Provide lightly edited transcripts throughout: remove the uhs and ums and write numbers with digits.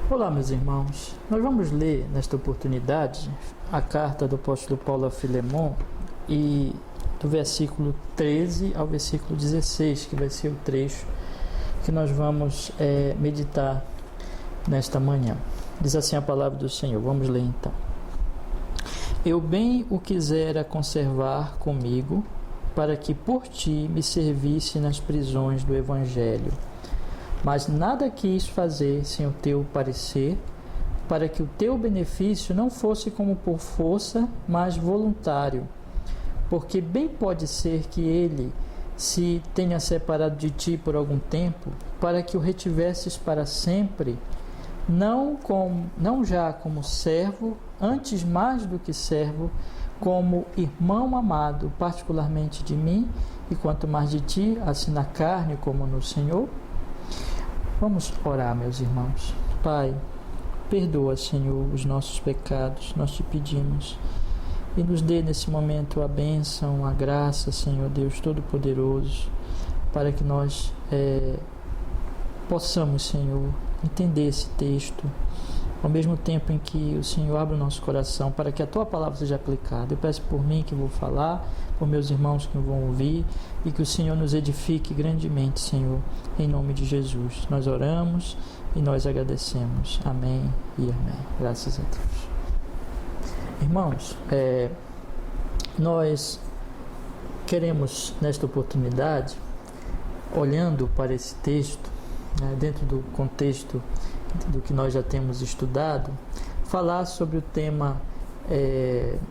Olá, meus irmãos. Nós vamos ler nesta oportunidade a carta do apóstolo Paulo a Filemon e do versículo 13 ao versículo 16, que vai ser o trecho que nós vamos meditar nesta manhã. Diz assim a palavra do Senhor. Vamos ler então. Eu bem o quisera conservar comigo, para que por ti me servisse nas prisões do Evangelho. Mas nada quis fazer sem o teu parecer, para que o teu benefício não fosse como por força, mas voluntário. Porque bem pode ser que ele se tenha separado de ti por algum tempo, para que o retivesses para sempre, não já como servo, antes mais do que servo, como irmão amado, particularmente de mim, e quanto mais de ti, assim na carne como no Senhor. Vamos orar, meus irmãos. Pai, perdoa, Senhor, os nossos pecados, nós te pedimos. E nos dê nesse momento a bênção, a graça, Senhor Deus Todo-Poderoso, para que nós possamos, Senhor, entender esse texto, ao mesmo tempo em que o Senhor abre o nosso coração, para que a Tua palavra seja aplicada. Eu peço por mim que vou falar, por meus irmãos que vão ouvir, e que o Senhor nos edifique grandemente, Senhor, em nome de Jesus. Nós oramos e nós agradecemos. Amém e amém. Graças a Deus. Irmãos, nós queremos, nesta oportunidade, olhando para esse texto, dentro do contexto do que nós já temos estudado, falar sobre o tema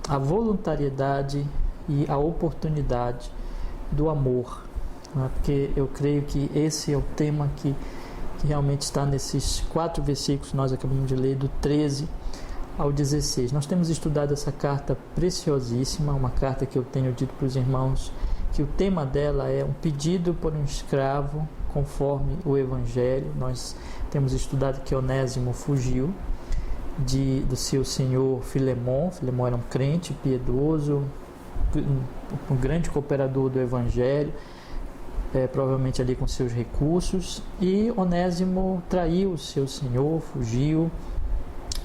a voluntariedade e a oportunidade do amor, porque eu creio que esse é o tema que realmente está nesses 4 versículos que nós acabamos de ler, do 13 ao 16. Nós temos estudado essa carta preciosíssima, uma carta que eu tenho dito para os irmãos que o tema dela é um pedido por um escravo conforme o Evangelho. Nós temos estudado que Onésimo fugiu do seu senhor Filemon. Filemon era um crente piedoso, um grande cooperador do Evangelho, provavelmente ali com seus recursos, e Onésimo traiu o seu senhor, fugiu,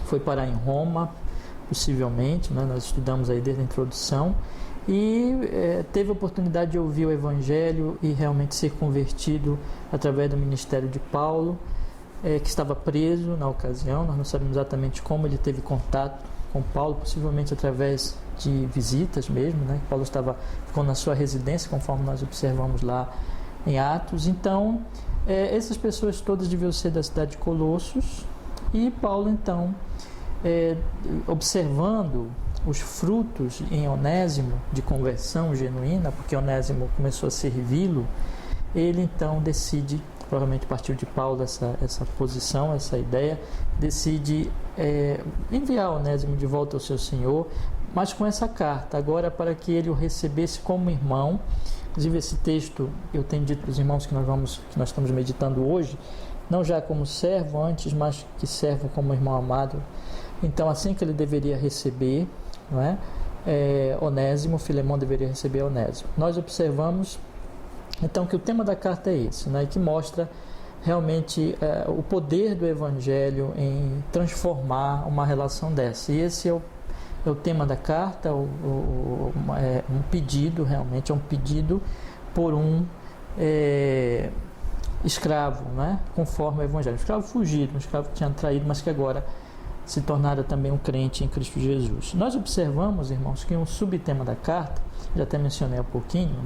foi parar em Roma, possivelmente, nós estudamos aí desde a introdução, e teve a oportunidade de ouvir o Evangelho e realmente ser convertido através do ministério de Paulo, que estava preso na ocasião. Nós não sabemos exatamente como ele teve contato com Paulo, possivelmente através de visitas mesmo, Paulo ficou na sua residência, conforme nós observamos lá em Atos. Então, essas pessoas todas deviam ser da cidade de Colossos, e Paulo, então, observando os frutos em Onésimo de conversão genuína, porque Onésimo começou a servi-lo, ele então decide, provavelmente partiu de Paulo essa posição, essa ideia, decide enviar Onésimo de volta ao seu senhor, mas com essa carta, agora para que ele o recebesse como irmão. Inclusive esse texto, eu tenho dito para os irmãos que nós estamos meditando hoje, não já como servo antes, mas que servo como irmão amado. Então, assim que ele deveria receber, Onésimo, Filemon deveria receber Onésimo. Nós observamos então que o tema da carta é esse, que mostra realmente o poder do Evangelho em transformar uma relação dessa. E esse é o tema da carta, um pedido, realmente é um pedido por um escravo, conforme o Evangelho. Um escravo fugido, um escravo que tinha traído, mas que agora se tornara também um crente em Cristo Jesus. Nós observamos, irmãos, que um subtema da carta, já até mencionei há pouquinho,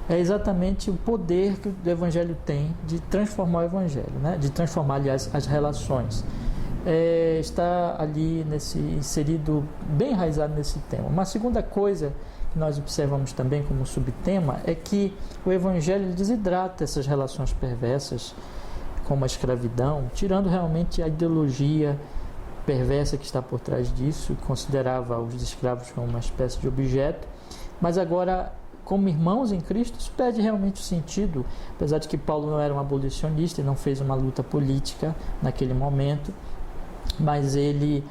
é exatamente o poder que o Evangelho tem de transformar o Evangelho, de transformar, aliás, as relações. Está ali inserido, bem enraizado nesse tema. Uma segunda coisa que nós observamos também como subtema é que o Evangelho desidrata essas relações perversas, como a escravidão, tirando realmente a ideologia perversa que está por trás disso, considerava os escravos como uma espécie de objeto, mas agora, como irmãos em Cristo, isso perde realmente o sentido, apesar de que Paulo não era um abolicionista e não fez uma luta política naquele momento, mas ele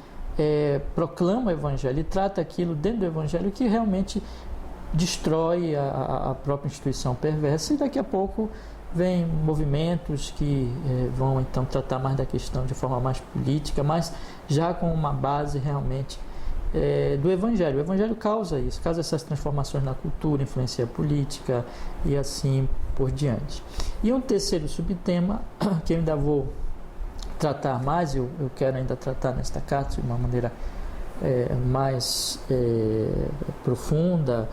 proclama o Evangelho e trata aquilo dentro do Evangelho que realmente destrói a própria instituição perversa, e daqui a pouco vem movimentos que vão então tratar mais da questão de forma mais política, mas já com uma base realmente do Evangelho. O Evangelho causa isso, causa essas transformações na cultura, influencia a política e assim por diante. E um terceiro subtema que eu ainda vou tratar mais, eu quero ainda tratar nesta carta de uma maneira mais profunda,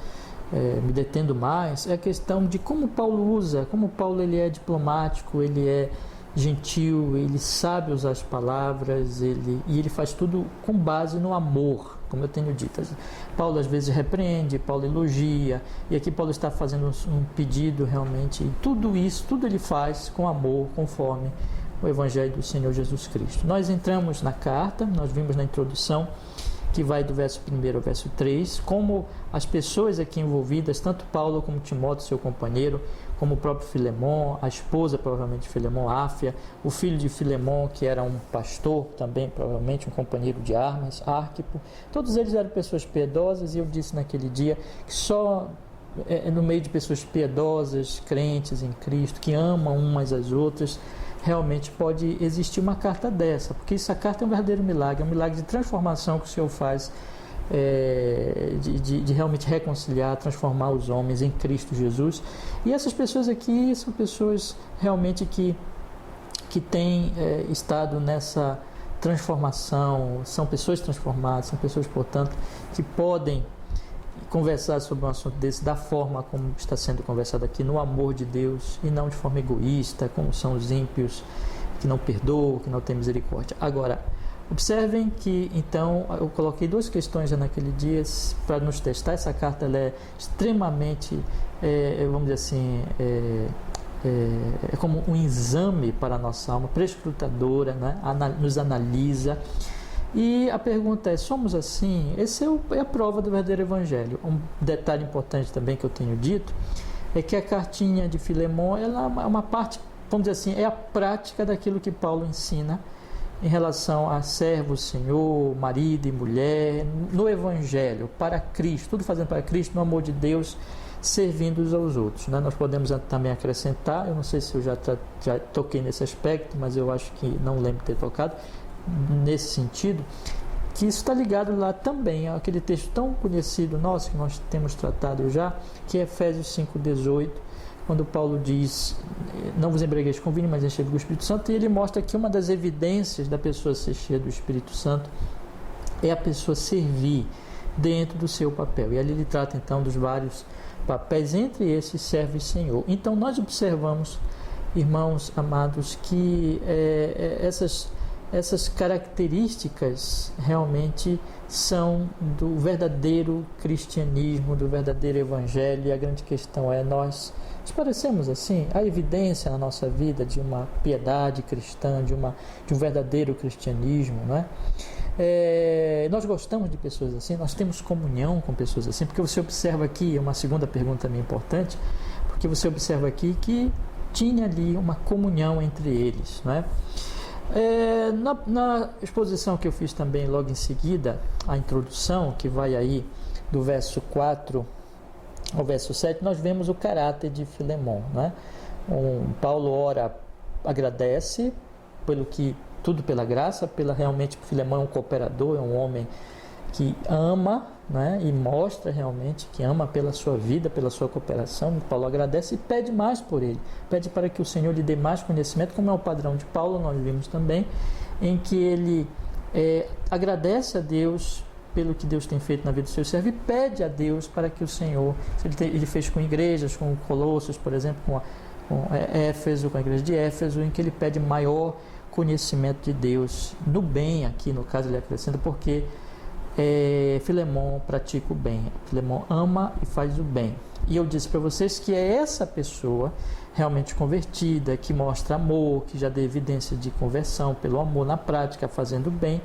me detendo mais, é a questão de como Paulo usa, como Paulo ele é diplomático, ele é gentil, ele sabe usar as palavras, e ele faz tudo com base no amor, como eu tenho dito. Paulo às vezes repreende, Paulo elogia, e aqui Paulo está fazendo um pedido realmente, e tudo isso, tudo ele faz com amor, conforme o Evangelho do Senhor Jesus Cristo. Nós entramos na carta, nós vimos na introdução, que vai do verso 1 ao verso 3, como as pessoas aqui envolvidas, tanto Paulo como Timóteo, seu companheiro, como o próprio Filemon, a esposa, provavelmente, de Filemon, Áfia, o filho de Filemon, que era um pastor também, provavelmente um companheiro de armas, Arquipo, todos eles eram pessoas piedosas, e eu disse naquele dia que só no meio de pessoas piedosas, crentes em Cristo, que amam umas às outras, realmente pode existir uma carta dessa, porque essa carta é um verdadeiro milagre, é um milagre de transformação que o Senhor faz, de realmente reconciliar, transformar os homens em Cristo Jesus. E essas pessoas aqui são pessoas realmente que têm estado nessa transformação, são pessoas transformadas, são pessoas, portanto, que podem conversar sobre um assunto desse da forma como está sendo conversado aqui, no amor de Deus, e não de forma egoísta, como são os ímpios, que não perdoam, que não têm misericórdia. Agora, observem que, então, eu coloquei duas questões já naquele dia para nos testar. Essa carta ela é extremamente, vamos dizer assim, é como um exame para a nossa alma, prescrutadora, né? Nos analisa. E a pergunta é, somos assim? Essa é a prova do verdadeiro Evangelho. Um detalhe importante também que eu tenho dito é que a cartinha de Filemon, ela é uma parte, vamos dizer assim, é a prática daquilo que Paulo ensina em relação a servo, senhor, marido e mulher, no Evangelho, para Cristo, tudo fazendo para Cristo, no amor de Deus, servindo uns aos outros, né? Nós podemos também acrescentar, eu não sei se eu já toquei nesse aspecto, mas eu acho que não lembro de ter tocado, nesse sentido, que isso está ligado lá também àquele texto tão conhecido nosso, que nós temos tratado já, que é Efésios 5,18, quando Paulo diz, não vos embriagueis com vinho, mas enchei-vos do Espírito Santo, e ele mostra que uma das evidências da pessoa ser cheia do Espírito Santo é a pessoa servir dentro do seu papel, e ali ele trata então dos vários papéis, entre esses serve Senhor. Então nós observamos, irmãos amados, que essas características realmente são do verdadeiro cristianismo, do verdadeiro evangelho, e a grande questão é, nós parecemos assim? Há evidência na nossa vida de uma piedade cristã, de um verdadeiro cristianismo, não é? Nós gostamos de pessoas assim, nós temos comunhão com pessoas assim, porque você observa aqui, uma segunda pergunta também importante, porque você observa aqui que tinha ali uma comunhão entre eles, não é? Na exposição que eu fiz também logo em seguida, a introdução, que vai aí do verso 4 ao verso 7, nós vemos o caráter de Filemon, né? Paulo ora, agradece tudo pela graça, realmente Filemon é um cooperador, é um homem que ama, né? E mostra realmente que ama pela sua vida, pela sua cooperação. Paulo agradece e pede mais por ele, pede para que o Senhor lhe dê mais conhecimento, como é o padrão de Paulo, nós vimos também, em que ele agradece a Deus pelo que Deus tem feito na vida do seu servo e pede a Deus para que o Senhor, ele fez com igrejas, com Colossos, por exemplo, com Éfeso, com a igreja de Éfeso, em que ele pede maior conhecimento de Deus, no bem, aqui no caso ele acrescenta, porque Filemon pratica o bem, Filemon ama e faz o bem. E eu disse para vocês que é essa pessoa realmente convertida, que mostra amor, que já dê evidência de conversão pelo amor na prática, fazendo o bem,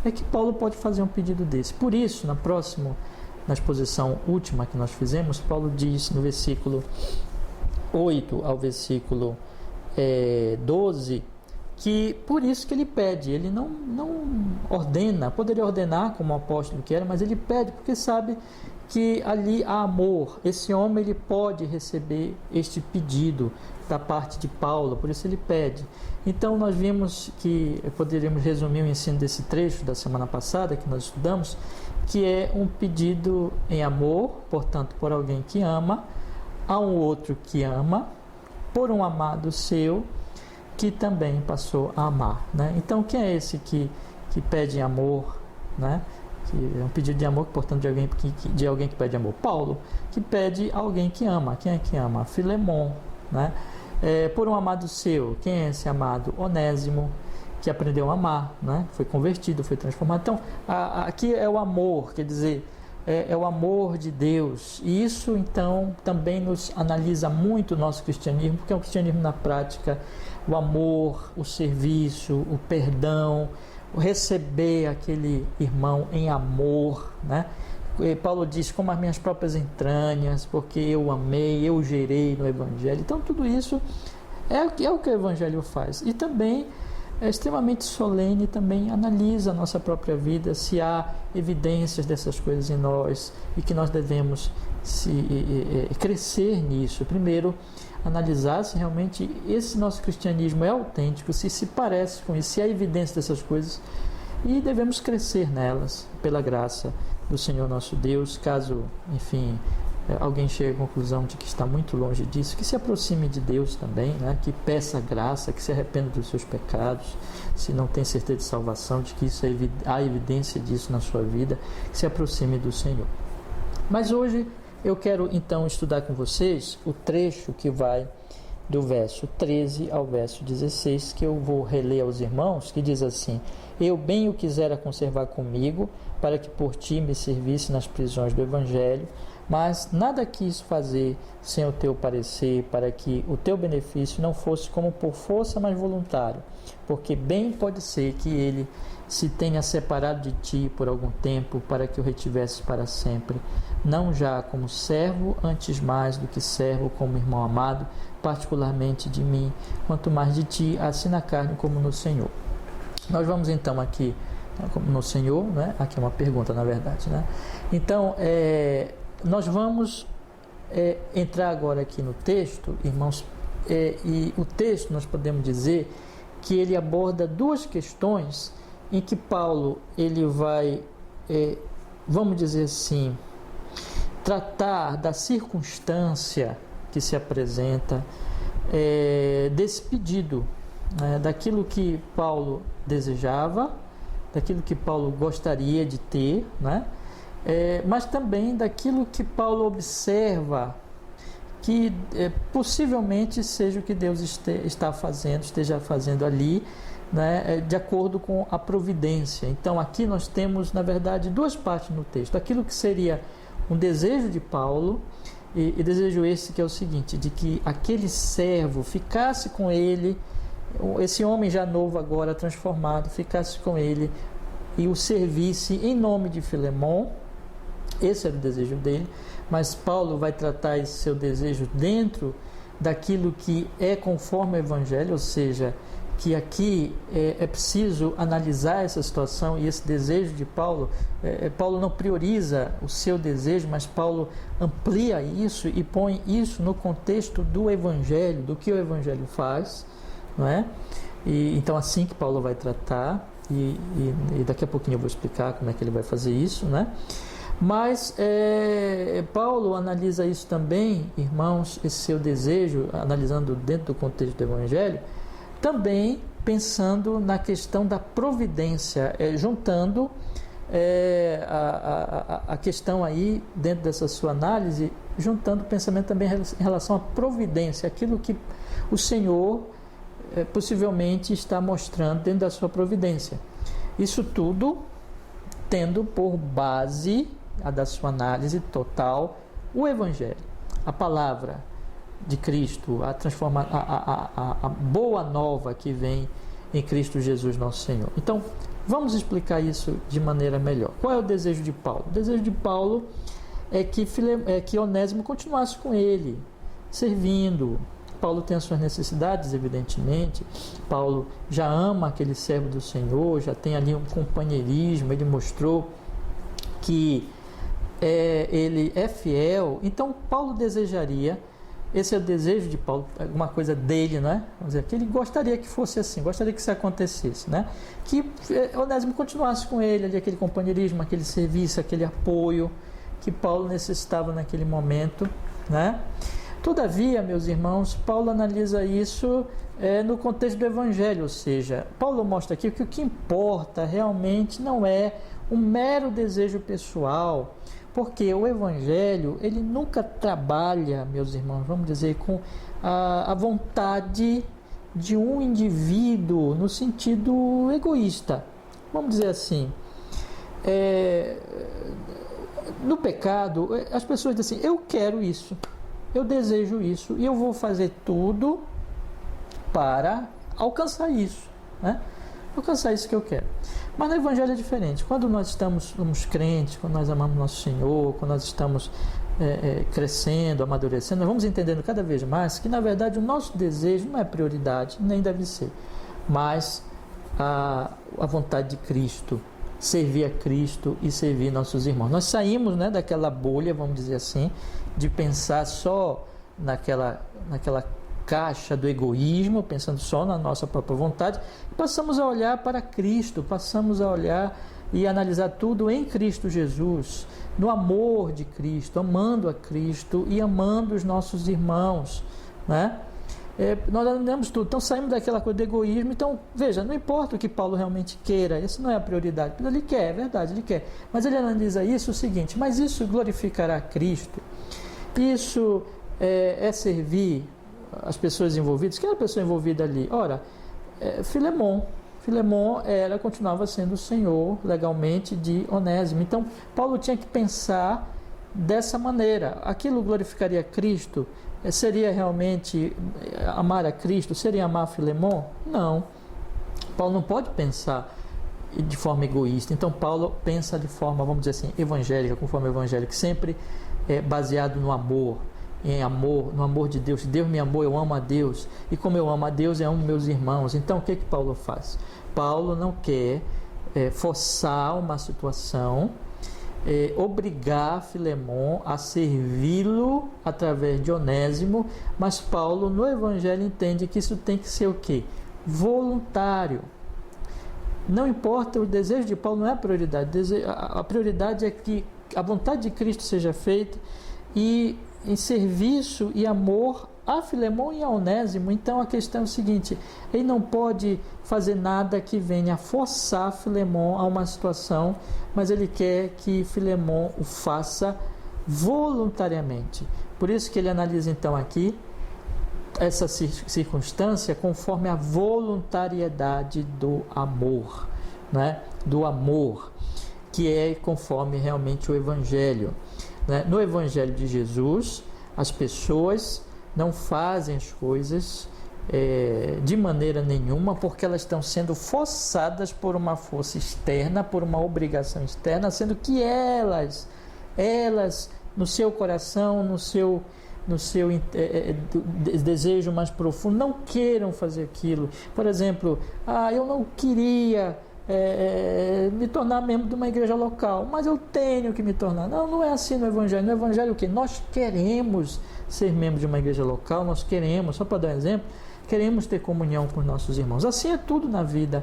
é que Paulo pode fazer um pedido desse. Por isso, na exposição última que nós fizemos, Paulo diz no versículo 8 ao versículo 12, que por isso que ele pede, ele não ordena, poderia ordenar como o apóstolo que era, mas ele pede porque sabe que ali há amor. Esse homem ele pode receber este pedido da parte de Paulo, por isso ele pede. Então nós vimos que poderíamos resumir o ensino desse trecho da semana passada que nós estudamos, que é um pedido em amor, portanto por alguém que ama, a um outro que ama, por um amado seu que também passou a amar, né? Então quem é esse que pede amor, né? Que é um pedido de amor, portanto, de alguém que pede amor. Paulo, que pede alguém que ama. Quem é que ama? Filemon, né? Por um amado seu. Quem é esse amado? Onésimo, que aprendeu a amar, né? Foi convertido, foi transformado. Então, aqui é o amor, quer dizer, é o amor de Deus. E isso, então, também nos analisa muito o nosso cristianismo, porque é um cristianismo na prática, o amor, o serviço, o perdão, receber aquele irmão em amor, né? E Paulo diz, como as minhas próprias entranhas, porque eu amei, eu gerei no Evangelho. Então tudo isso é o que o Evangelho faz. E também é extremamente solene, também analisa a nossa própria vida, se há evidências dessas coisas em nós e que nós devemos crescer nisso. Primeiro, analisar se realmente esse nosso cristianismo é autêntico, se parece com isso, se há evidência dessas coisas, e devemos crescer nelas, pela graça do Senhor nosso Deus. Caso, enfim, alguém chegue à conclusão de que está muito longe disso, que se aproxime de Deus também, né? Que peça graça, que se arrependa dos seus pecados, se não tem certeza de salvação, de que isso há evidência disso na sua vida, que se aproxime do Senhor. Mas hoje eu quero então estudar com vocês o trecho que vai do verso 13 ao verso 16, que eu vou reler aos irmãos, que diz assim: eu bem o quisera conservar comigo, para que por ti me servisse nas prisões do Evangelho, mas nada quis fazer sem o teu parecer, para que o teu benefício não fosse como por força, mas voluntário, porque bem pode ser que ele se tenha separado de ti por algum tempo, para que o retivesses para sempre, não já como servo, antes mais do que servo, como irmão amado, particularmente de mim, quanto mais de ti, assim na carne como no Senhor. Nós vamos então aqui, no Senhor, né? Aqui é uma pergunta, na verdade, né? Então, nós vamos entrar agora aqui no texto, irmãos, e o texto, nós podemos dizer que ele aborda duas questões em que Paulo ele vai, vamos dizer assim, tratar da circunstância que se apresenta, desse pedido, né, daquilo que Paulo desejava, daquilo que Paulo gostaria de ter, né, mas também daquilo que Paulo observa que possivelmente seja o que Deus esteja fazendo ali, né, de acordo com a providência. Então aqui nós temos, na verdade, duas partes no texto: aquilo que seria um desejo de Paulo, e desejo esse que é o seguinte, de que aquele servo ficasse com ele, esse homem já novo agora transformado, ficasse com ele e o servisse em nome de Filemon. Esse era o desejo dele, mas Paulo vai tratar esse seu desejo dentro daquilo que é conforme o Evangelho, ou seja, que aqui é preciso analisar essa situação e esse desejo de Paulo. Paulo não prioriza o seu desejo, mas Paulo amplia isso e põe isso no contexto do Evangelho, do que o Evangelho faz, não é? E então assim que Paulo vai tratar, e daqui a pouquinho eu vou explicar como é que ele vai fazer isso, né? Mas Paulo analisa isso também, irmãos, esse seu desejo, analisando dentro do contexto do Evangelho, também pensando na questão da providência, juntando a questão aí, dentro dessa sua análise, juntando o pensamento também em relação à providência, aquilo que o Senhor possivelmente está mostrando dentro da sua providência. Isso tudo tendo por base a da sua análise total o Evangelho, a palavra de Cristo, a boa nova que vem em Cristo Jesus nosso Senhor. Então, vamos explicar isso de maneira melhor. Qual é o desejo de Paulo? O desejo de Paulo é que Onésimo continuasse com ele, servindo. Paulo tem as suas necessidades, evidentemente. Paulo já ama aquele servo do Senhor, já tem ali um companheirismo. Ele mostrou que ele é fiel, então Paulo desejaria, esse é o desejo de Paulo, alguma coisa dele, não é? Vamos dizer, que ele gostaria que fosse assim, gostaria que isso acontecesse, né? Que Onésimo continuasse com ele, ali, aquele companheirismo, aquele serviço, aquele apoio que Paulo necessitava naquele momento, né? Todavia, meus irmãos, Paulo analisa isso no contexto do Evangelho, ou seja, Paulo mostra aqui que o que importa realmente não é um mero desejo pessoal, porque o Evangelho, ele nunca trabalha, meus irmãos, vamos dizer, com a vontade de um indivíduo no sentido egoísta. Vamos dizer assim, no pecado, as pessoas dizem assim, eu quero isso, eu desejo isso, e eu vou fazer tudo para alcançar isso, né? Alcançar isso que eu quero. Mas no Evangelho é diferente. Quando nós somos crentes, quando nós amamos nosso Senhor, quando nós estamos crescendo, amadurecendo, nós vamos entendendo cada vez mais que, na verdade, o nosso desejo não é prioridade, nem deve ser, mas a vontade de Cristo, servir a Cristo e servir nossos irmãos. Nós saímos, né, daquela bolha, vamos dizer assim, de pensar só naquela caixa do egoísmo, pensando só na nossa própria vontade, e passamos a olhar para Cristo, passamos a olhar e analisar tudo em Cristo Jesus, no amor de Cristo, amando a Cristo e amando os nossos irmãos, né? Nós analisamos tudo, então saímos daquela coisa do egoísmo. Então, veja, não importa o que Paulo realmente queira, isso não é a prioridade, ele quer, é verdade, ele quer, mas ele analisa isso o seguinte, mas isso glorificará Cristo, isso é servir as pessoas envolvidas. Quem era a pessoa envolvida ali? Ora, Filemon, ela continuava sendo o senhor legalmente de Onésimo. Então, Paulo tinha que pensar dessa maneira. Aquilo glorificaria Cristo? Seria realmente amar a Cristo? Seria amar Filemon? Não. Paulo não pode pensar de forma egoísta. Então, Paulo pensa de forma, vamos dizer assim, evangélica, conforme evangélico, sempre baseado no amor, no amor de Deus. Deus me amou, eu amo a Deus, e como eu amo a Deus, eu amo meus irmãos. Então, o que Paulo faz? Paulo não quer forçar uma situação, obrigar Filemon a servi-lo através de Onésimo, mas Paulo no Evangelho entende que isso tem que ser o quê? Voluntário. Não importa, o desejo de Paulo não é a prioridade, a prioridade é que a vontade de Cristo seja feita, e em serviço e amor a Filemon e a Onésimo. Então a questão é o seguinte, ele não pode fazer nada que venha forçar Filemon a uma situação, mas ele quer que Filemon o faça voluntariamente. Por isso que ele analisa então aqui essa circunstância conforme a voluntariedade do amor, né? Do amor, que é conforme realmente o Evangelho. No Evangelho de Jesus, as pessoas não fazem as coisas de maneira nenhuma porque elas estão sendo forçadas por uma força externa, por uma obrigação externa, sendo que elas no seu coração, no seu desejo mais profundo, não queiram fazer aquilo. Por exemplo, eu não queria me tornar membro de uma igreja local, mas eu tenho que me tornar. Não é assim no Evangelho. No Evangelho o que? Nós queremos ser membro de uma igreja local, nós queremos, só para dar um exemplo, queremos ter comunhão com os nossos irmãos. Assim é tudo na vida.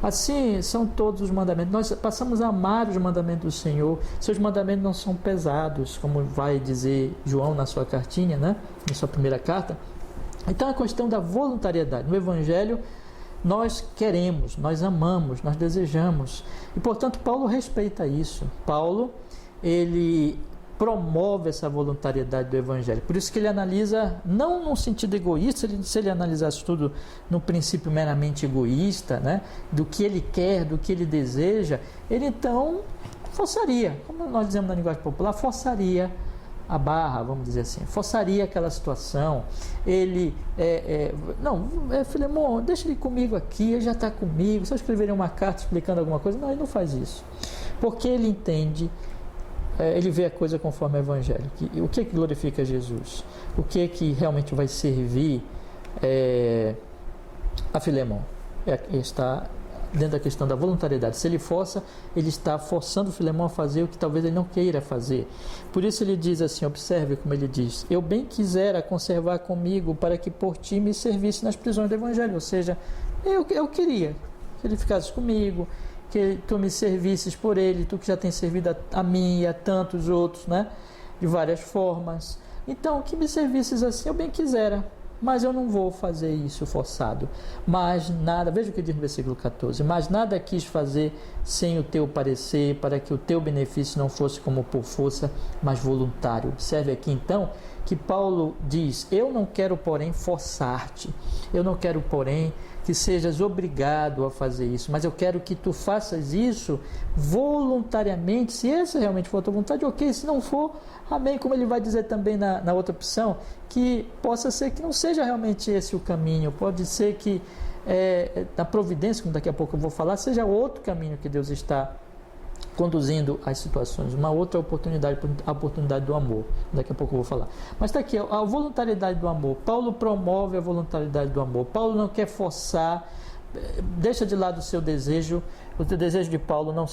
Assim são todos os mandamentos. Nós passamos a amar os mandamentos do Senhor. Seus mandamentos não são pesados, como vai dizer João na sua cartinha, né? Na sua primeira carta. Então é a questão da voluntariedade. No Evangelho nós queremos, nós amamos, nós desejamos. E, portanto, Paulo respeita isso. Paulo, ele promove essa voluntariedade do Evangelho. Por isso que ele analisa, não num sentido egoísta, se ele analisasse tudo no princípio meramente egoísta, né, do que ele quer, do que ele deseja, ele então forçaria, como nós dizemos na linguagem popular, forçaria a barra, vamos dizer assim, forçaria aquela situação. Ele, Filemon, deixa ele comigo aqui, ele já está comigo, se eu escreveria uma carta explicando alguma coisa, não, ele não faz isso, porque ele entende, ele vê a coisa conforme o Evangelho, o que glorifica Jesus, o que realmente vai servir a Filemon, está dentro da questão da voluntariedade. Se ele força, ele está forçando Filemão a fazer o que talvez ele não queira fazer. Por isso ele diz assim, observe como ele diz: eu bem quisera conservar comigo para que por ti me servisse nas prisões do Evangelho. Ou seja, eu queria que ele ficasse comigo, que tu me servisses por ele, tu que já tens servido a mim e a tantos outros, né? De várias formas. Então, que me servisses assim, eu bem quisera, mas eu não vou fazer isso forçado. Mas nada, veja o que diz no versículo 14: mas nada quis fazer sem o teu parecer, para que o teu benefício não fosse como por força, mas voluntário. Observe aqui então que Paulo diz: eu não quero, porém, forçar-te, eu não quero, porém, que sejas obrigado a fazer isso, mas eu quero que tu faças isso voluntariamente. Se essa realmente for a tua vontade, ok. Se não for, amém. Como ele vai dizer também na outra opção, que possa ser que não seja realmente esse o caminho, pode ser que na providência, como daqui a pouco eu vou falar, seja outro caminho que Deus está conduzindo as situações, uma outra oportunidade, a oportunidade do amor. Daqui a pouco eu vou falar. Mas está aqui, a voluntariedade do amor. Paulo promove a voluntariedade do amor. Paulo não quer forçar, deixa de lado o seu desejo. O desejo de Paulo não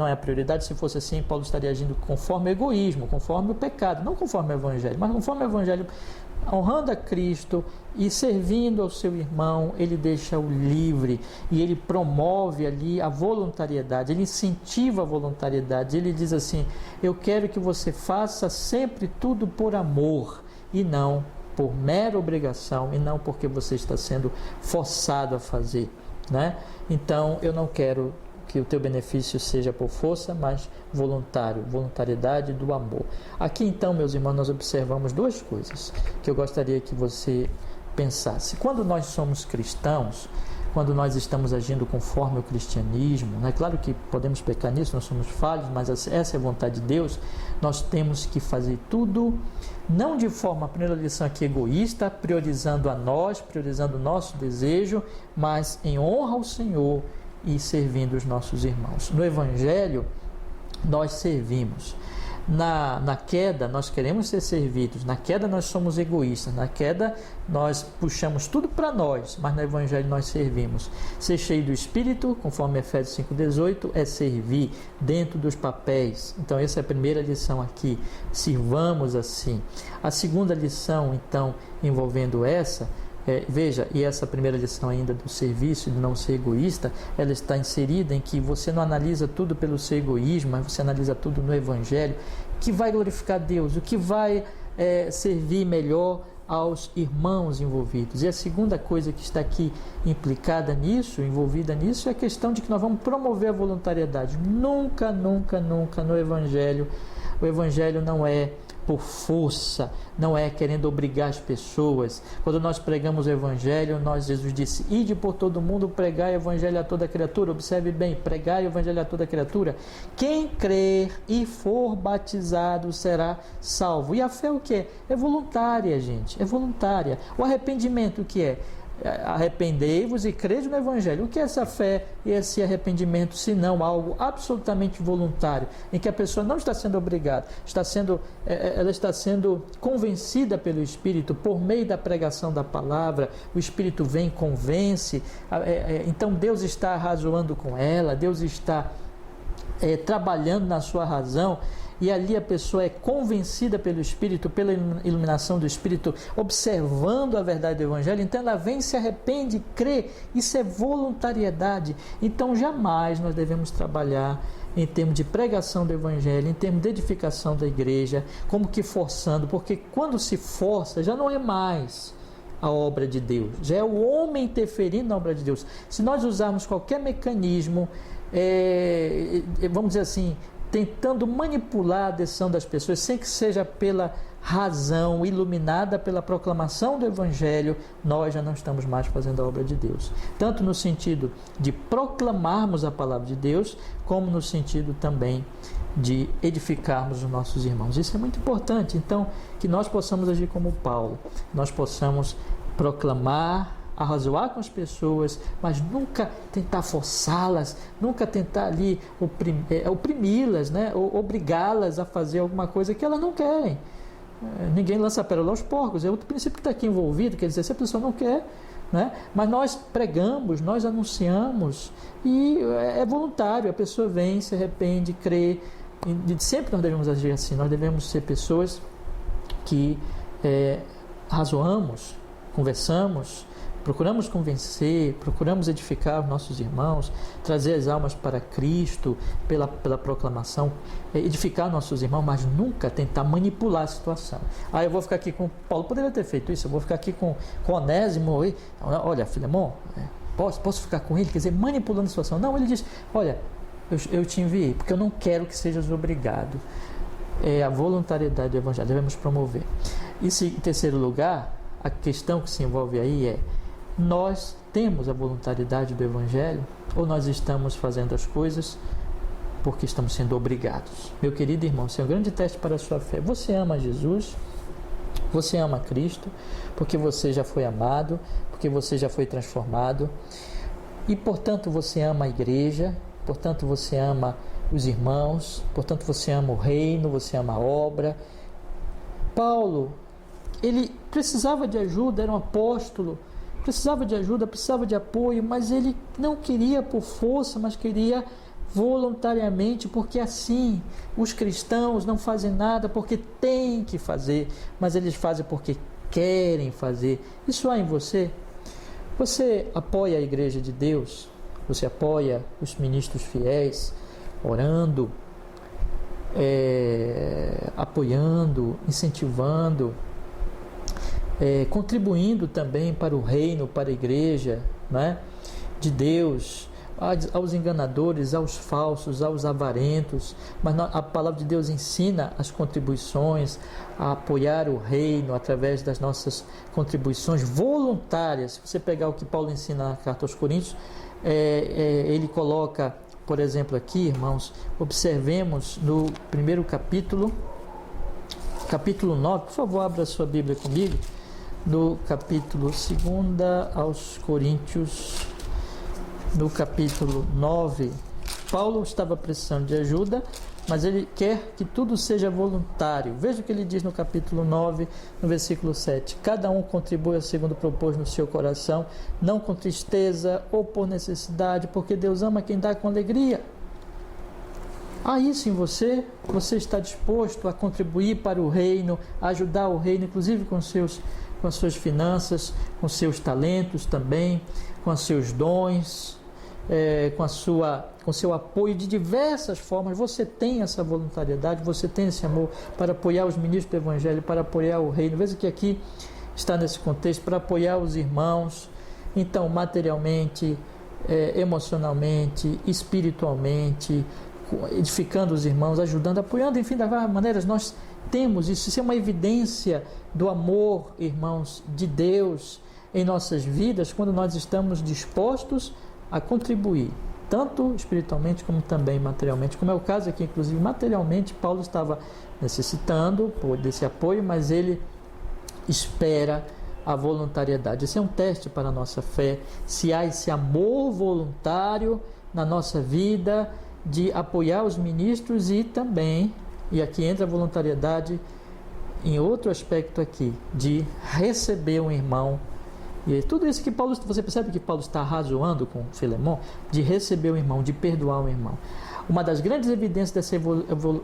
é a prioridade. Se fosse assim, Paulo estaria agindo conforme o egoísmo, conforme o pecado, não conforme o Evangelho, mas conforme o Evangelho, honrando a Cristo e servindo ao seu irmão. Ele deixa-o livre e ele promove ali a voluntariedade, ele incentiva a voluntariedade. Ele diz assim: eu quero que você faça sempre tudo por amor e não por mera obrigação, e não porque você está sendo forçado a fazer, né? Então, eu não quero que o teu benefício seja por força, mas voluntário, voluntariedade do amor. Aqui então, meus irmãos, nós observamos duas coisas que eu gostaria que você pensasse. Quando nós somos cristãos, quando nós estamos agindo conforme o cristianismo, né? Claro que podemos pecar nisso, nós somos falhos, mas essa é a vontade de Deus. Nós temos que fazer tudo, não de forma, a primeira lição aqui, egoísta, priorizando a nós, priorizando o nosso desejo, mas em honra ao Senhor e servindo os nossos irmãos. No Evangelho, nós servimos. Na queda, nós queremos ser servidos. Na queda, nós somos egoístas. Na queda, nós puxamos tudo para nós, mas no Evangelho nós servimos. Ser cheio do Espírito, conforme Efésios 5,18, é servir dentro dos papéis. Então, essa é a primeira lição aqui. Sirvamos assim. A segunda lição, então, envolvendo essa, veja, e essa primeira lição ainda do serviço, de não ser egoísta, ela está inserida em que você não analisa tudo pelo seu egoísmo, mas você analisa tudo no Evangelho, que vai glorificar Deus, o que vai servir melhor aos irmãos envolvidos. E a segunda coisa que está aqui implicada nisso, envolvida nisso, é a questão de que nós vamos promover a voluntariedade. Nunca, nunca, nunca no Evangelho, o Evangelho não é por força, não é querendo obrigar as pessoas. Quando nós pregamos o Evangelho, Jesus disse: ide por todo mundo, pregai o Evangelho a toda criatura. Observe bem, pregai o Evangelho a toda criatura. Quem crer e for batizado será salvo. E a fé o que é? É voluntária, gente, é voluntária. O arrependimento o que é? Arrependei-vos e crede no Evangelho. O que é essa fé e esse arrependimento, se não algo absolutamente voluntário, em que a pessoa não está sendo obrigada, ela está sendo convencida pelo Espírito por meio da pregação da palavra. O Espírito vem e convence, então Deus está arrazoando com ela, Deus está trabalhando na sua razão, e ali a pessoa é convencida pelo Espírito, pela iluminação do Espírito, observando a verdade do Evangelho. Então ela vem, se arrepende, crê. Isso é voluntariedade. Então jamais nós devemos trabalhar em termos de pregação do Evangelho, em termos de edificação da igreja, como que forçando, porque quando se força já não é mais a obra de Deus, já é o homem interferindo na obra de Deus. Se nós usarmos qualquer mecanismo, vamos dizer assim, tentando manipular a decisão das pessoas, sem que seja pela razão, iluminada pela proclamação do Evangelho, nós já não estamos mais fazendo a obra de Deus. Tanto no sentido de proclamarmos a palavra de Deus, como no sentido também de edificarmos os nossos irmãos. Isso é muito importante. Então, que nós possamos agir como Paulo, nós possamos proclamar, arrazoar com as pessoas, mas nunca tentar forçá-las, nunca tentar ali oprimi-las, né? Ou obrigá-las a fazer alguma coisa que elas não querem. Ninguém lança a pérola aos porcos. É outro princípio que está aqui envolvido. Quer dizer, se a pessoa não quer, né? Mas nós pregamos, nós anunciamos e é voluntário, a pessoa vem, se arrepende, crê, e sempre nós devemos agir assim, nós devemos ser pessoas que razoamos, conversamos, procuramos convencer, procuramos edificar os nossos irmãos, trazer as almas para Cristo pela proclamação, edificar nossos irmãos, mas nunca tentar manipular a situação. Eu vou ficar aqui com Paulo, poderia ter feito isso, eu vou ficar aqui com Onésimo, olha, Filemon, posso ficar com ele, quer dizer, manipulando a situação. Não, ele diz, olha, eu te enviei, porque eu não quero que sejas obrigado. É a voluntariedade do Evangelho, devemos promover. E em terceiro lugar, a questão que se envolve aí é: nós temos a voluntariedade do Evangelho ou nós estamos fazendo as coisas porque estamos sendo obrigados? Meu querido irmão, isso é um grande teste para a sua fé. Você ama Jesus, você ama Cristo, porque você já foi amado, porque você já foi transformado e, portanto, você ama a igreja, portanto, você ama os irmãos, portanto, você ama o reino, você ama a obra. Paulo, ele precisava de ajuda, era um apóstolo, precisava de ajuda, precisava de apoio, mas ele não queria por força, mas queria voluntariamente, porque assim os cristãos não fazem nada porque têm que fazer, mas eles fazem porque querem fazer. Isso há em você? Você apoia a igreja de Deus? Você apoia os ministros fiéis, orando, apoiando, incentivando, contribuindo também para o reino, para a igreja, né, de Deus, aos enganadores, aos falsos, aos avarentos. Mas a palavra de Deus ensina as contribuições, a apoiar o reino através das nossas contribuições voluntárias. Se você pegar o que Paulo ensina na carta aos Coríntios, ele coloca, por exemplo, aqui, irmãos, observemos no primeiro capítulo 9, por favor, abra a sua Bíblia comigo, no capítulo 2 aos Coríntios, no capítulo 9, Paulo estava precisando de ajuda, mas ele quer que tudo seja voluntário. Veja o que ele diz no capítulo 9, no versículo 7. Cada um contribua segundo propôs no seu coração, não com tristeza ou por necessidade, porque Deus ama quem dá com alegria. Há isso em você? Você está disposto a contribuir para o reino, a ajudar o reino, inclusive com as suas finanças, com seus talentos também, com os seus dons, com seu apoio de diversas formas? Você tem essa voluntariedade, você tem esse amor para apoiar os ministros do Evangelho, para apoiar o reino. Veja que aqui está nesse contexto, para apoiar os irmãos, então materialmente, emocionalmente, espiritualmente, edificando os irmãos, ajudando, apoiando, enfim, das várias maneiras. Nós temos isso. Isso é uma evidência do amor, irmãos, de Deus em nossas vidas, quando nós estamos dispostos a contribuir, tanto espiritualmente como também materialmente, como é o caso aqui. Inclusive materialmente Paulo estava necessitando desse apoio, mas ele espera a voluntariedade. Esse é um teste para a nossa fé, se há esse amor voluntário na nossa vida de apoiar os ministros e também, e aqui entra a voluntariedade em outro aspecto aqui, de receber um irmão. E tudo isso que Paulo, você percebe que Paulo está razoando com Filemon, de receber o irmão, de perdoar o irmão. Uma das grandes evidências dessa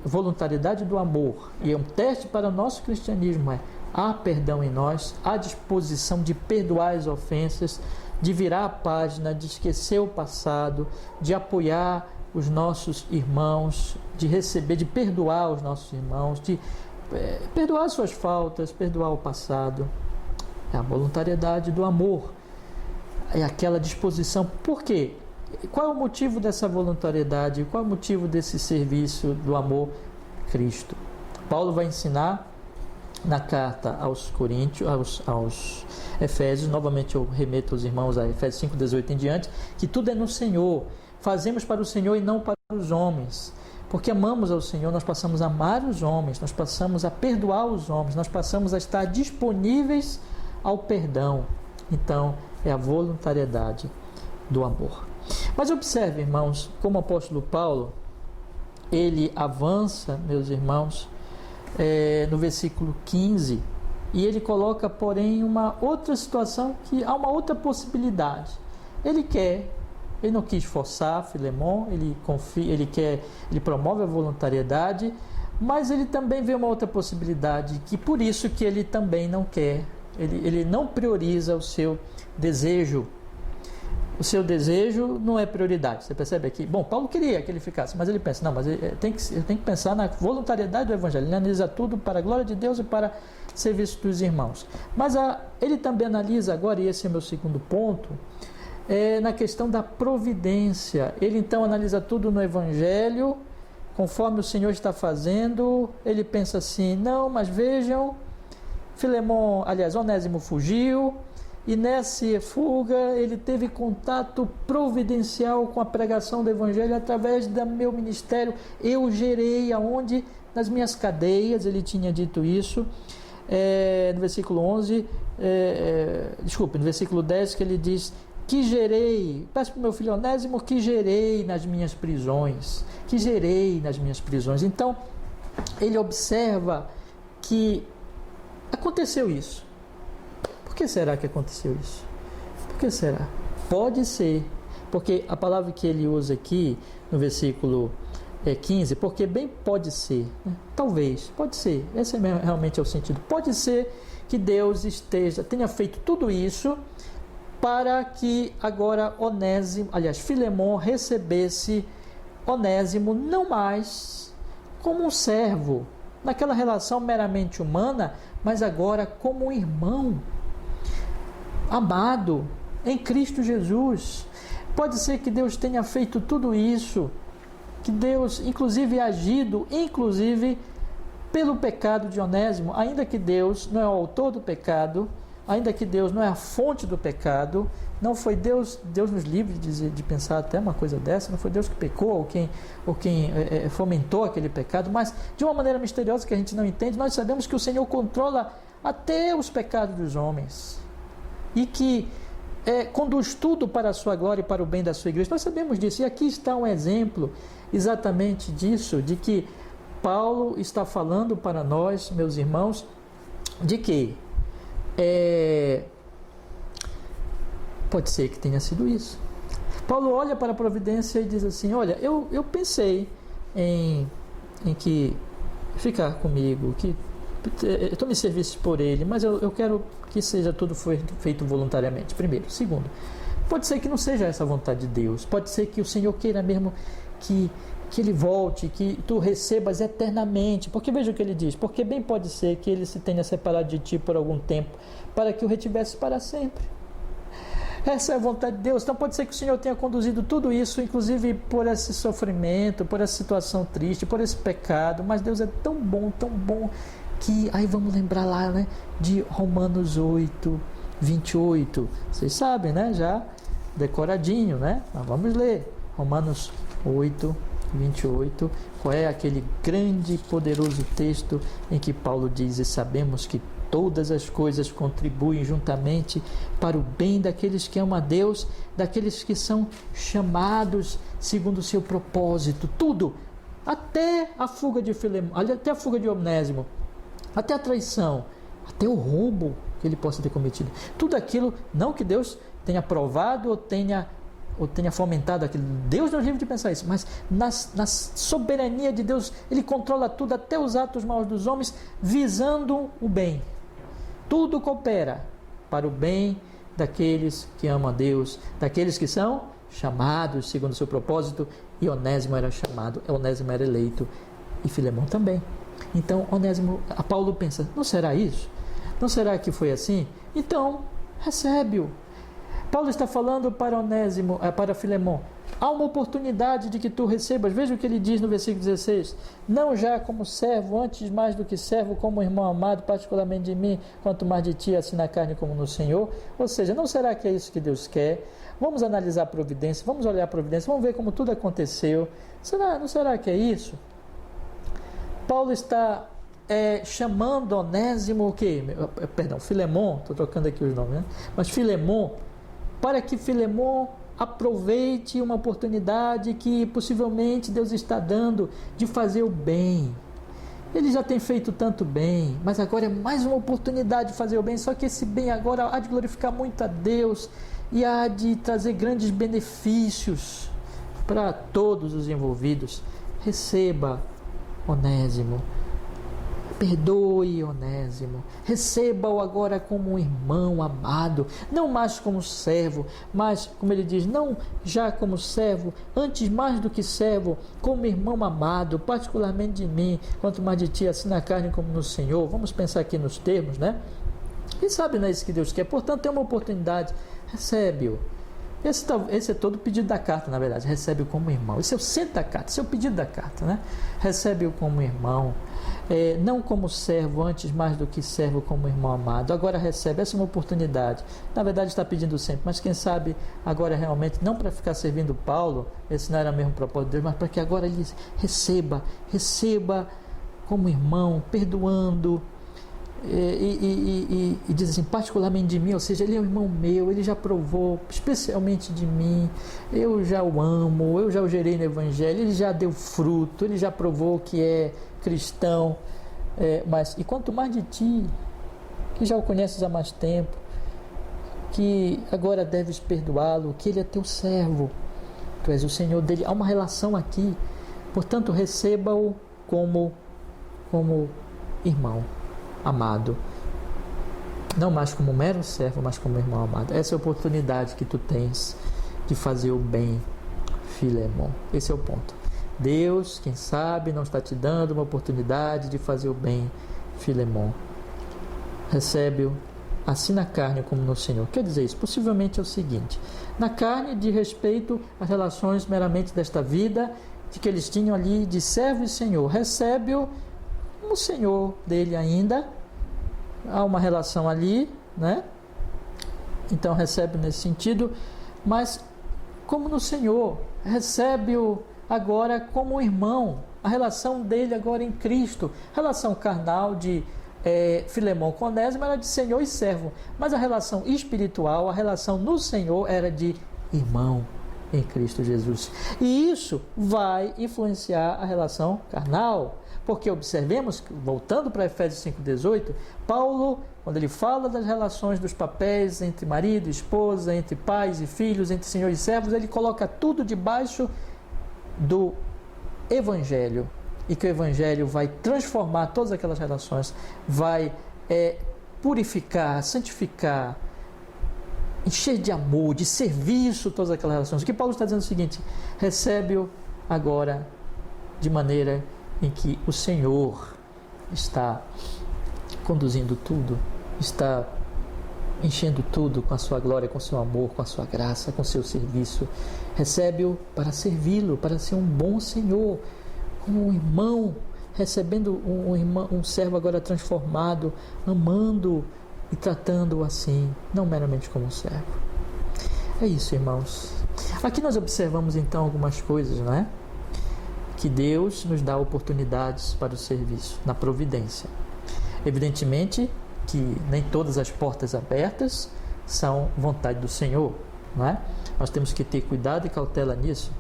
voluntariedade do amor, e é um teste para o nosso cristianismo, há perdão em nós, há disposição de perdoar as ofensas, de virar a página, de esquecer o passado, de apoiar os nossos irmãos, de receber, de perdoar os nossos irmãos, de perdoar suas faltas, perdoar o passado. É a voluntariedade do amor, é aquela disposição. Por quê? Qual é o motivo dessa voluntariedade? Qual é o motivo desse serviço do amor? Cristo. Paulo vai ensinar na carta aos Coríntios, aos Efésios, novamente eu remeto os irmãos a Efésios 5:18 em diante, que tudo é no Senhor. Fazemos para o Senhor e não para os homens. Porque amamos ao Senhor, nós passamos a amar os homens, nós passamos a perdoar os homens, nós passamos a estar disponíveis ao perdão. Então, é a voluntariedade do amor. Mas observe, irmãos, como o apóstolo Paulo, ele avança, meus irmãos, no versículo 15, E ele coloca, porém, uma outra situação, que há uma outra possibilidade. Ele não quis forçar Filemon, ele promove a voluntariedade, mas ele também vê uma outra possibilidade, que por isso que ele também não quer, ele não prioriza o seu desejo. O seu desejo não é prioridade. Você percebe aqui? Bom, Paulo queria que ele ficasse, mas ele pensa, não, mas eu tenho que pensar na voluntariedade do Evangelho. Ele analisa tudo para a glória de Deus e para serviço dos irmãos. Mas ele também analisa agora, e esse é o meu segundo ponto, na questão da providência. Ele então analisa tudo no Evangelho, conforme o Senhor está fazendo. Ele pensa assim, não, mas vejam, Onésimo fugiu, e nessa fuga ele teve contato providencial com a pregação do Evangelho através do meu ministério. Eu gerei aonde? Nas minhas cadeias, ele tinha dito isso. No versículo 11, no versículo 10, que ele diz que gerei, peço para o meu filho Onésimo que gerei nas minhas prisões, Então, ele observa que aconteceu isso. Por que será que aconteceu isso? Por que será? Pode ser, porque a palavra que ele usa aqui no versículo 15, porque bem pode ser, né? Talvez, pode ser, esse realmente é o sentido. Pode ser que Deus tenha feito tudo isso para que agora Filemon recebesse Onésimo não mais como um servo, naquela relação meramente humana, mas agora como um irmão amado em Cristo Jesus. Pode ser que Deus tenha feito tudo isso, que Deus inclusive agido, pelo pecado de Onésimo, ainda que Deus não é o autor do pecado, ainda que Deus não é a fonte do pecado, não foi Deus nos livre de pensar até uma coisa dessa, não foi Deus que pecou ou quem fomentou aquele pecado, mas de uma maneira misteriosa que a gente não entende, nós sabemos que o Senhor controla até os pecados dos homens e que conduz tudo para a sua glória e para o bem da sua igreja. Nós sabemos disso, e aqui está um exemplo exatamente disso, de que Paulo está falando para nós, meus irmãos, de que pode ser que tenha sido isso. Paulo olha para a providência e diz assim, olha, eu pensei em que ficar comigo, que tu me servisse por ele, mas eu quero que seja tudo feito voluntariamente, primeiro. Segundo, pode ser que não seja essa a vontade de Deus, pode ser que o Senhor queira mesmo que ele volte, que tu recebas eternamente, porque veja o que ele diz, porque bem pode ser que ele se tenha separado de ti por algum tempo, para que o retivesse para sempre. Essa é a vontade de Deus. Então pode ser que o Senhor tenha conduzido tudo isso, inclusive por esse sofrimento, por essa situação triste, por esse pecado, mas Deus é tão bom, que aí vamos lembrar lá, né, de Romanos 8, 28, vocês sabem, né, já decoradinho, né, mas vamos ler, Romanos 8, 28, qual é aquele grande e poderoso texto em que Paulo diz, e sabemos que todas as coisas contribuem juntamente para o bem daqueles que amam a Deus, daqueles que são chamados segundo o seu propósito, tudo, até a fuga de Filemon, até a fuga de Onésimo, até a traição, até o roubo que ele possa ter cometido. Tudo aquilo, não que Deus tenha provado ou tenha fomentado aquilo. Deus não é livre de pensar isso, mas na soberania de Deus, Ele controla tudo, até os atos maus dos homens, visando o bem. Tudo coopera para o bem daqueles que amam a Deus, daqueles que são chamados segundo o seu propósito, e Onésimo era chamado, Onésimo era eleito, e Filemon também. Então, Paulo pensa, não será isso? Não será que foi assim? Então, recebe-o. Paulo está falando para Filemon, há uma oportunidade de que tu recebas, veja o que ele diz no versículo 16, não já como servo, antes mais do que servo, como irmão amado, particularmente de mim, quanto mais de ti, assim na carne como no Senhor. Ou seja, não será que é isso que Deus quer? Vamos analisar a providência, vamos olhar a providência, vamos ver como tudo aconteceu. Não será que é isso? Paulo está chamando Onésimo, Filemon, estou trocando aqui os nomes, né? Mas Filemon, para que Filemon aproveite uma oportunidade que possivelmente Deus está dando de fazer o bem. ele já tem feito tanto bem, mas agora é mais uma oportunidade de fazer o bem, só que esse bem agora há de glorificar muito a Deus e há de trazer grandes benefícios para todos os envolvidos. Receba Onésimo, perdoe Onésimo, receba-o agora como um irmão amado, não mais como servo, mas, como ele diz, não já como servo, antes mais do que servo, como irmão amado, particularmente de mim, quanto mais de ti, assim na carne como no Senhor. Vamos pensar aqui nos termos, né? Quem sabe não é isso que Deus quer, portanto tem uma oportunidade, recebe-o. Esse é todo o pedido da carta, na verdade. Recebe-o como irmão. Esse é o centro da carta, esse é o pedido da carta, né? Recebe-o como irmão, não como servo, antes mais do que servo, como irmão amado. Agora recebe, essa é uma oportunidade. Na verdade está pedindo sempre, mas quem sabe agora realmente, não para ficar servindo Paulo, esse não era mesmo o propósito de Deus, mas para que agora ele receba como irmão, perdoando, e diz assim, particularmente de mim, ou seja, ele é um irmão meu, ele já provou especialmente de mim, eu já o amo, eu já o gerei no Evangelho, ele já deu fruto, ele já provou que é cristão, e quanto mais de ti, que já o conheces há mais tempo, que agora deves perdoá-lo, que ele é teu servo, tu és o Senhor dele. Há uma relação aqui, portanto receba-o como irmão amado, não mais como mero servo, mas como irmão amado. Essa é a oportunidade que tu tens de fazer o bem, Filemon. Esse é o ponto. Deus, quem sabe, não está te dando uma oportunidade de fazer o bem, Filemon. Recebe-o assim na carne como no Senhor. Quer dizer isso? Possivelmente é o seguinte: na carne, de respeito às relações meramente desta vida, de que eles tinham ali de servo e Senhor. Recebe-o como Senhor dele ainda. Há uma relação ali, né? Então recebe nesse sentido, mas como no Senhor. Recebe-o agora como irmão. A relação dele agora em Cristo. A relação carnal de Filemon com Onésimo era de Senhor e servo, mas a relação espiritual, a relação no Senhor era de irmão em Cristo Jesus. E isso vai influenciar a relação carnal. Porque observemos, voltando para Efésios 5,18, Paulo, quando ele fala das relações dos papéis entre marido e esposa, entre pais e filhos, entre senhor e servos, ele coloca tudo debaixo do Evangelho. E que o Evangelho vai transformar todas aquelas relações, vai purificar, santificar, encher de amor, de serviço todas aquelas relações. O que Paulo está dizendo é o seguinte: recebe-o agora de maneira em que o Senhor está conduzindo tudo, está enchendo tudo com a sua glória, com o seu amor, com a sua graça, com o seu serviço. Recebe-o para servi-lo, para ser um bom Senhor, como um irmão, recebendo um servo agora transformado, amando e tratando-o assim, não meramente como um servo. É isso, irmãos. Aqui nós observamos então algumas coisas, não é? Que Deus nos dá oportunidades para o serviço, na providência. Evidentemente que nem todas as portas abertas são vontade do Senhor, não é? Nós temos que ter cuidado e cautela nisso,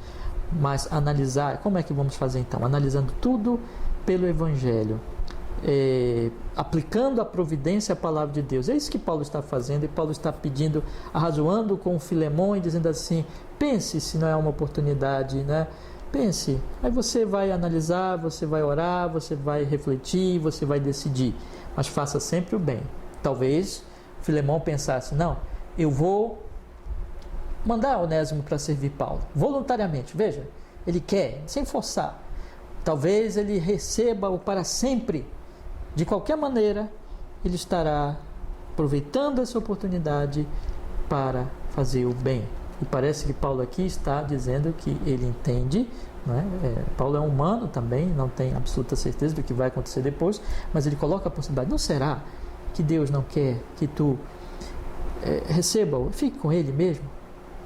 mas analisar, como é que vamos fazer então? Analisando tudo pelo Evangelho, aplicando a providência à palavra de Deus. É isso que Paulo está fazendo, e Paulo está pedindo, arrazoando com Filemon e dizendo assim: pense se não é uma oportunidade, né? Pense, aí você vai analisar, você vai orar, você vai refletir, você vai decidir, mas faça sempre o bem. Talvez Filemon pensasse: não, eu vou mandar Onésimo para servir Paulo, voluntariamente, veja, ele quer, sem forçar. Talvez ele receba-o para sempre. De qualquer maneira, ele estará aproveitando essa oportunidade para fazer o bem. E parece que Paulo aqui está dizendo que ele entende, né? Paulo é um humano também, não tem absoluta certeza do que vai acontecer depois, mas ele coloca a possibilidade: não será que Deus não quer que tu receba-o, fique com ele mesmo?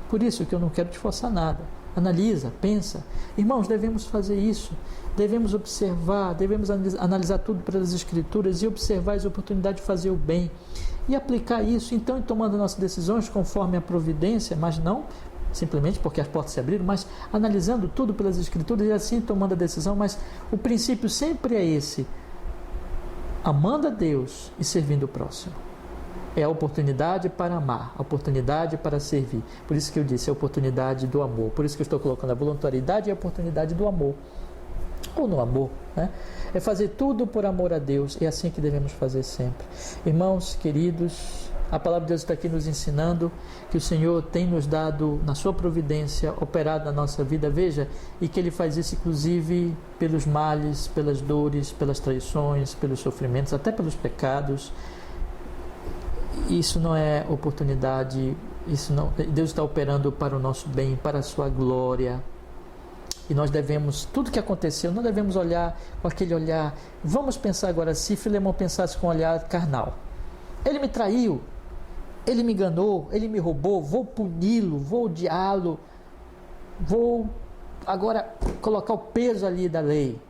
Por isso que eu não quero te forçar nada. Analisa, pensa. Irmãos, devemos fazer isso, devemos observar, devemos analisar tudo pelas Escrituras e observar as oportunidades de fazer o bem e aplicar isso, então, tomando nossas decisões conforme a providência, mas não simplesmente porque as portas se abriram, mas analisando tudo pelas Escrituras e assim tomando a decisão. Mas o princípio sempre é esse: amando a Deus e servindo o próximo. É a oportunidade para amar, a oportunidade para servir. Por isso que eu disse, é a oportunidade do amor. Por isso que eu estou colocando a voluntariedade e a oportunidade do amor. Ou no amor, né? É fazer tudo por amor a Deus. É assim que devemos fazer sempre. Irmãos queridos, a palavra de Deus está aqui nos ensinando que o Senhor tem nos dado, na sua providência, operado na nossa vida, veja, e que Ele faz isso inclusive pelos males, pelas dores, pelas traições, pelos sofrimentos, até pelos pecados. Isso não é oportunidade, Deus está operando para o nosso bem, para a sua glória. E nós devemos, tudo que aconteceu, não devemos olhar com aquele olhar. Vamos pensar agora, se Filemão pensasse com um olhar carnal. Ele me traiu, ele me enganou, ele me roubou, vou puni-lo, vou odiá-lo, vou agora colocar o peso ali da lei.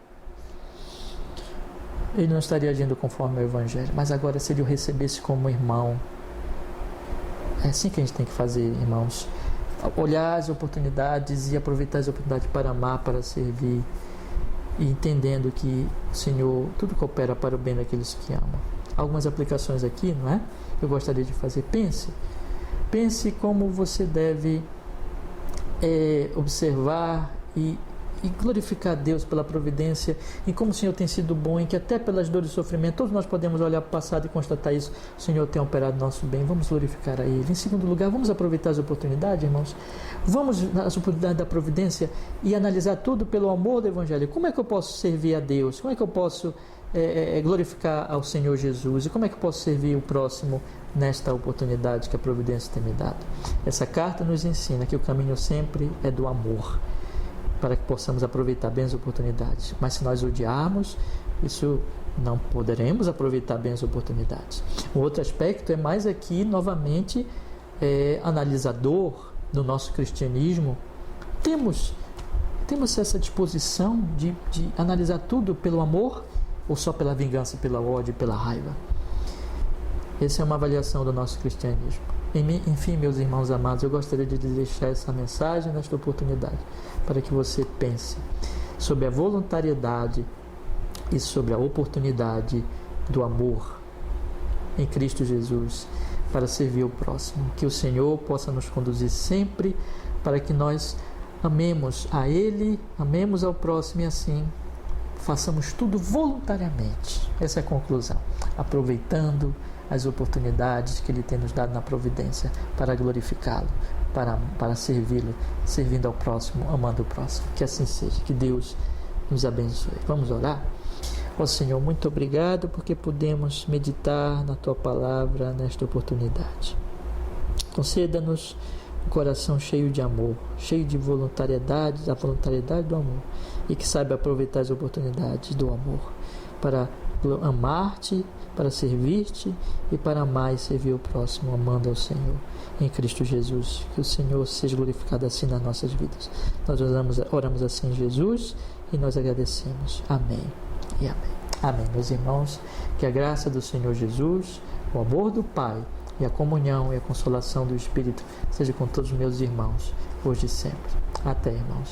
Ele não estaria agindo conforme o Evangelho, mas agora se ele o recebesse como irmão. É assim que a gente tem que fazer, irmãos. Olhar as oportunidades e aproveitar as oportunidades para amar, para servir, e entendendo que o Senhor, tudo coopera para o bem daqueles que amam. Algumas aplicações aqui, não é? Eu gostaria de fazer. Pense como você deve observar e glorificar a Deus pela providência, e como o Senhor tem sido bom, e que até pelas dores e sofrimento, todos nós podemos olhar para o passado e constatar isso. O Senhor tem operado nosso bem, vamos glorificar a Ele. Em segundo lugar, vamos aproveitar as oportunidades, irmãos. Vamos nas oportunidades da providência e analisar tudo pelo amor do Evangelho. Como é que eu posso servir a Deus? Como é que eu posso glorificar ao Senhor Jesus? E como é que eu posso servir o próximo nesta oportunidade que a providência tem me dado? Essa carta nos ensina que o caminho sempre é do amor, para que possamos aproveitar bem as oportunidades. Mas se nós odiarmos, isso não poderemos aproveitar bem as oportunidades. O outro aspecto é mais aqui, novamente, analisador do nosso cristianismo. Temos essa disposição de analisar tudo pelo amor, ou só pela vingança, pela ódio, pela raiva? Essa é uma avaliação do nosso cristianismo. Enfim, meus irmãos amados, eu gostaria de deixar essa mensagem nesta oportunidade, para que você pense sobre a voluntariedade e sobre a oportunidade do amor em Cristo Jesus para servir o próximo. Que o Senhor possa nos conduzir sempre para que nós amemos a Ele, amemos ao próximo, e assim façamos tudo voluntariamente. Essa é a conclusão, aproveitando as oportunidades que Ele tem nos dado na providência para glorificá-lo, para servi-lo, servindo ao próximo, amando o próximo. Que assim seja, que Deus nos abençoe. Vamos orar? Ó Senhor, muito obrigado porque podemos meditar na Tua Palavra nesta oportunidade. Conceda-nos um coração cheio de amor, cheio de voluntariedade, da voluntariedade do amor, e que saiba aproveitar as oportunidades do amor para amar-te, para servir-te e para amar e servir o próximo, amando ao Senhor em Cristo Jesus. Que o Senhor seja glorificado assim nas nossas vidas. Nós oramos assim em Jesus e nós agradecemos. Amém e amém. Amém, meus irmãos. Que a graça do Senhor Jesus, o amor do Pai e a comunhão e a consolação do Espírito seja com todos os meus irmãos, hoje e sempre. Até, irmãos.